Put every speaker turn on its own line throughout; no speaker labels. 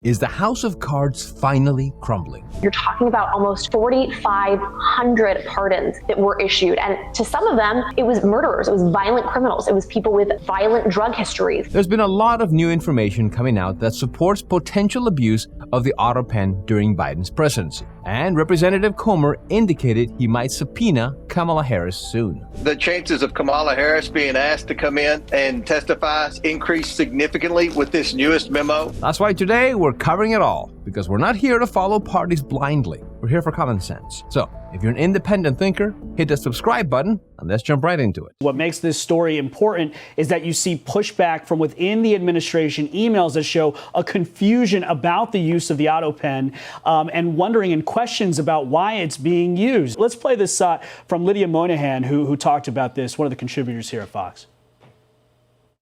Is the house of cards finally crumbling?
You're talking about almost 4,500 pardons that were issued. And to some of them, it was murderers, it was violent criminals, it was people with violent drug histories.
There's been a lot of new information coming out that supports potential abuse of the Autopen during Biden's presidency. And Representative Comer indicated he might subpoena Kamala Harris soon.
The chances of Kamala Harris being asked to come in and testify increased significantly with this newest memo.
That's why today we're covering it all, because we're not here to follow parties blindly. We're here for common sense. So, if you're an independent thinker, hit the subscribe button and let's jump right into it.
What makes this story important is that you see pushback from within the administration, emails that show a confusion about the use of the Autopen and wondering and questions about why it's being used. Let's play this from Lydia Moynihan, who talked about this, one of the contributors here at Fox.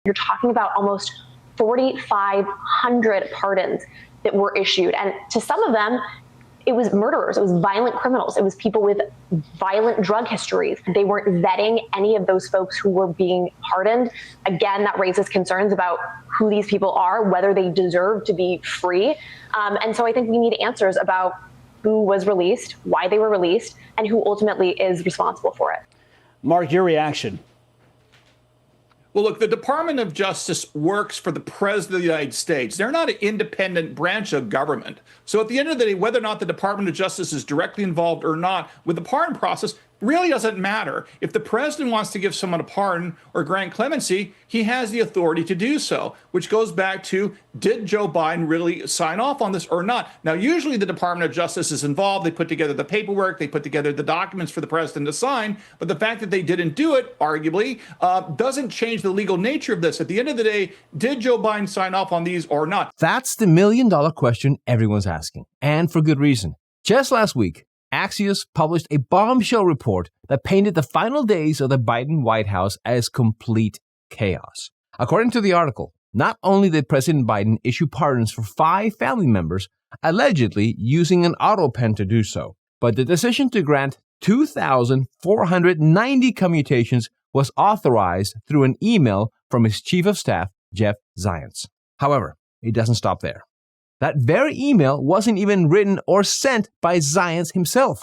You're talking about almost 4,500 pardons that were issued. And to some of them, it was murderers, it was violent criminals, it was people with violent drug histories. They weren't vetting any of those folks who were being pardoned. Again, that raises concerns about who these people are, whether they deserve to be free. And so I think we need answers about who was released, why they were released, and who ultimately is responsible for it.
Mark, your reaction?
Well, look, the Department of Justice works for the President of the United States. They're not an independent branch of government. So at the end of the day, whether or not the Department of Justice is directly involved or not with the pardon process really doesn't matter. If the president wants to give someone a pardon or grant clemency, he has the authority to do so, which goes back to, did Joe Biden really sign off on this or not? Now, usually the Department of Justice is involved. They put together the paperwork. They put together the documents for the president to sign. But the fact that they didn't do it, arguably, doesn't change the legal nature of this. At the end of the day, did Joe Biden sign off on these or not?
That's the million-dollar question everyone's asking, and for good reason. Just last week, Axios published a bombshell report that painted the final days of the Biden White House as complete chaos. According to the article, not only did President Biden issue pardons for 5 family members, allegedly using an Autopen to do so, but the decision to grant 2,490 commutations was authorized through an email from his chief of staff, Jeff Zients. However, it doesn't stop there. That very email wasn't even written or sent by Zients himself.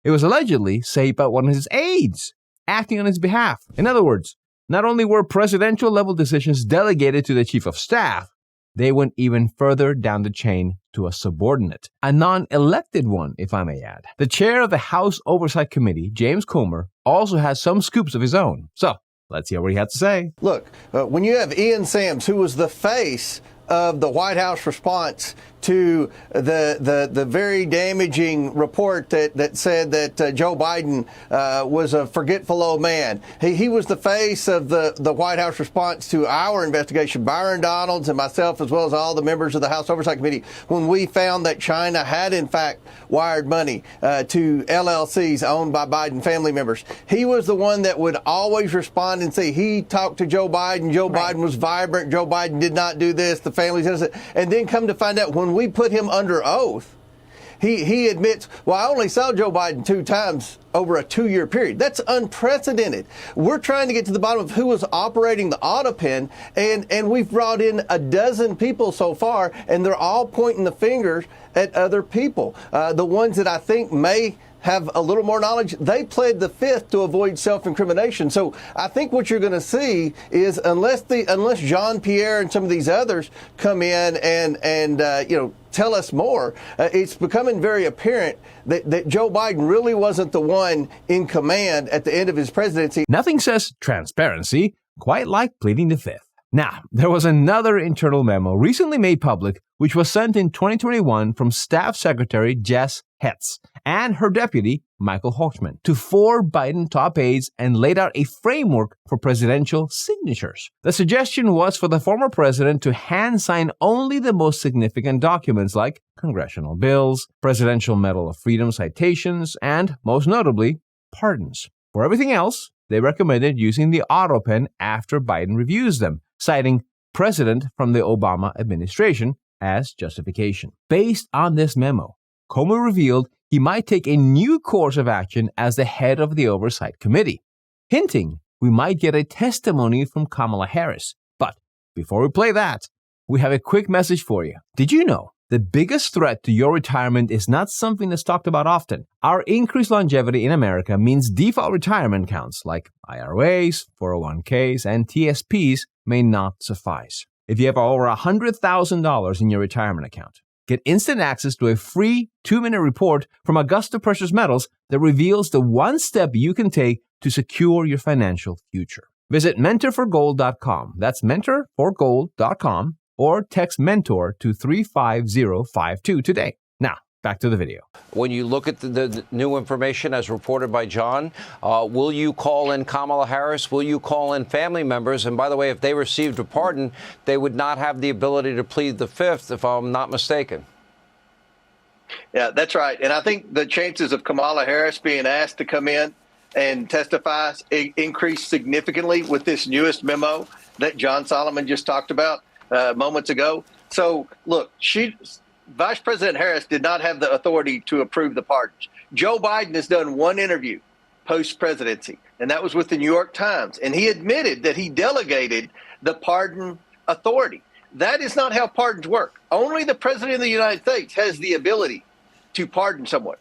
It was allegedly saved by one of his aides, acting on his behalf. In other words, not only were presidential-level decisions delegated to the chief of staff, they went even further down the chain to a subordinate, a non-elected one, if I may add. The chair of the House Oversight Committee, James Comer, also has some scoops of his own. So, let's hear what he had to say.
Look, when you have Ian Sams, who was the face of the White House response to the very damaging report that said that Joe Biden was a forgetful old man. He was the face of the White House response to our investigation, Byron Donalds and myself, as well as all the members of the House Oversight Committee, when we found that China had, in fact, wired money to LLCs owned by Biden family members. He was the one that would always respond and say he talked to Joe Biden. Joe Biden was vibrant. Joe Biden did not do this. The family's innocent. And then come to find out when we put him under oath, he admits, well, I only saw Joe Biden 2 times over a 2-year period. That's unprecedented. We're trying to get to the bottom of who was operating the Autopen, and we've brought in a dozen people so far, and they're all pointing the fingers at other people. The ones that I think may have a little more knowledge, they pled the fifth to avoid self-incrimination. So I think what you're going to see is unless Jean-Pierre and some of these others come in and tell us more, it's becoming very apparent that Joe Biden really wasn't the one in command at the end of his presidency.
Nothing says transparency quite like pleading the fifth. Now, there was another internal memo recently made public, which was sent in 2021 from Staff Secretary Jess Hetz and her deputy, Michael Hochman, to 4 Biden top aides and laid out a framework for presidential signatures. The suggestion was for the former president to hand sign only the most significant documents like congressional bills, Presidential Medal of Freedom citations, and, most notably, pardons. For everything else, they recommended using the Autopen after Biden reviews them, citing precedent from the Obama administration as justification. Based on this memo, Comer revealed he might take a new course of action as the head of the Oversight Committee, hinting we might get a testimony from Kamala Harris. But before we play that, we have a quick message for you. Did you know the biggest threat to your retirement is not something that's talked about often? Our increased longevity in America means default retirement accounts like IRAs, 401ks, and TSPs may not suffice. If you have over $100,000 in your retirement account, get instant access to a free 2-minute report from Augusta Precious Metals that reveals the one step you can take to secure your financial future. Visit mentorforgold.com. That's mentorforgold.com, or text mentor to 35052 today. Now, back to the video.
When you look at the new information as reported by John, will you call in Kamala Harris? Will you call in family members? And by the way, if they received a pardon, they would not have the ability to plead the fifth, if I'm not mistaken.
Yeah, that's right. And I think the chances of Kamala Harris being asked to come in and testify increased significantly with this newest memo that John Solomon just talked about moments ago. So, look, Vice President Harris did not have the authority to approve the pardons. Joe Biden has done one interview post-presidency, and that was with the New York Times. And he admitted that he delegated the pardon authority. That is not how pardons work. Only the President of the United States has the ability to pardon someone.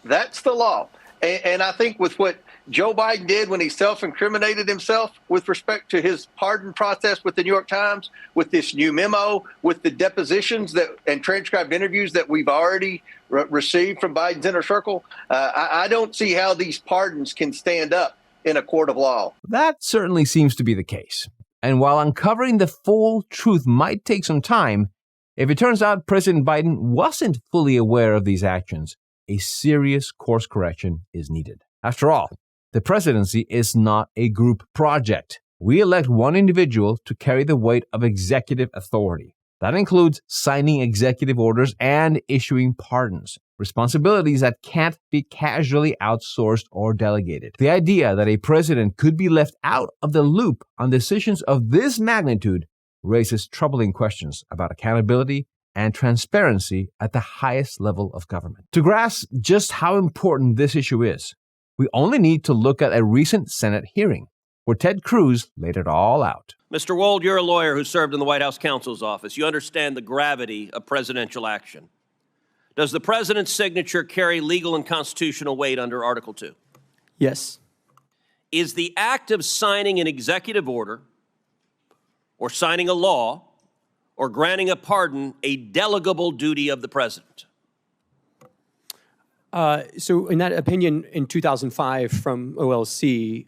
That's the law. And I think with what Joe Biden did when he self-incriminated himself with respect to his pardon process with the New York Times, with this new memo, with the depositions and transcribed interviews that we've already received from Biden's inner circle, I don't see how these pardons can stand up in a court of law.
That certainly seems to be the case. And while uncovering the full truth might take some time, if it turns out President Biden wasn't fully aware of these actions, a serious course correction is needed. After all, the presidency is not a group project. We elect one individual to carry the weight of executive authority. That includes signing executive orders and issuing pardons, responsibilities that can't be casually outsourced or delegated. The idea that a president could be left out of the loop on decisions of this magnitude raises troubling questions about accountability and transparency at the highest level of government. To grasp just how important this issue is, we only need to look at a recent Senate hearing where Ted Cruz laid it all out.
Mr. Wold, you're a lawyer who served in the White House counsel's office. You understand the gravity of presidential action. Does the president's signature carry legal and constitutional weight under Article 2?
Yes.
Is the act of signing an executive order or signing a law or granting a pardon a delegable duty of the president?
So in that opinion in 2005 from OLC,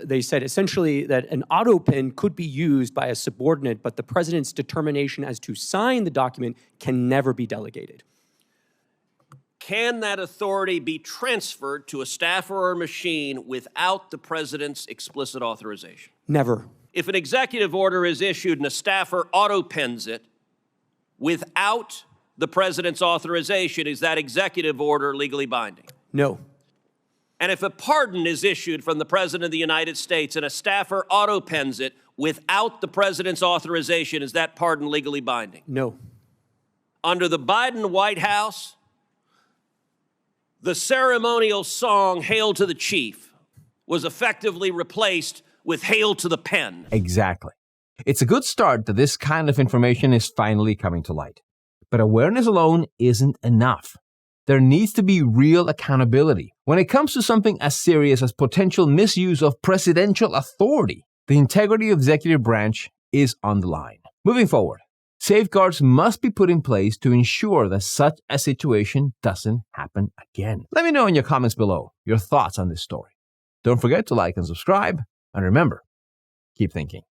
they said essentially that an Autopen could be used by a subordinate, but the president's determination as to sign the document can never be delegated.
Can that authority be transferred to a staffer or machine without the president's explicit authorization?
Never.
If an executive order is issued and a staffer autopens it without the president's authorization, is that executive order legally binding?
No.
And if a pardon is issued from the President of the United States and a staffer autopens it without the president's authorization, is that pardon legally binding?
No.
Under the Biden White House, the ceremonial song, Hail to the Chief, was effectively replaced with Hail to the Pen.
Exactly. It's a good start that this kind of information is finally coming to light. But awareness alone isn't enough. There needs to be real accountability. When it comes to something as serious as potential misuse of presidential authority, the integrity of the executive branch is on the line. Moving forward, safeguards must be put in place to ensure that such a situation doesn't happen again. Let me know in your comments below your thoughts on this story. Don't forget to like and subscribe, and remember, keep thinking.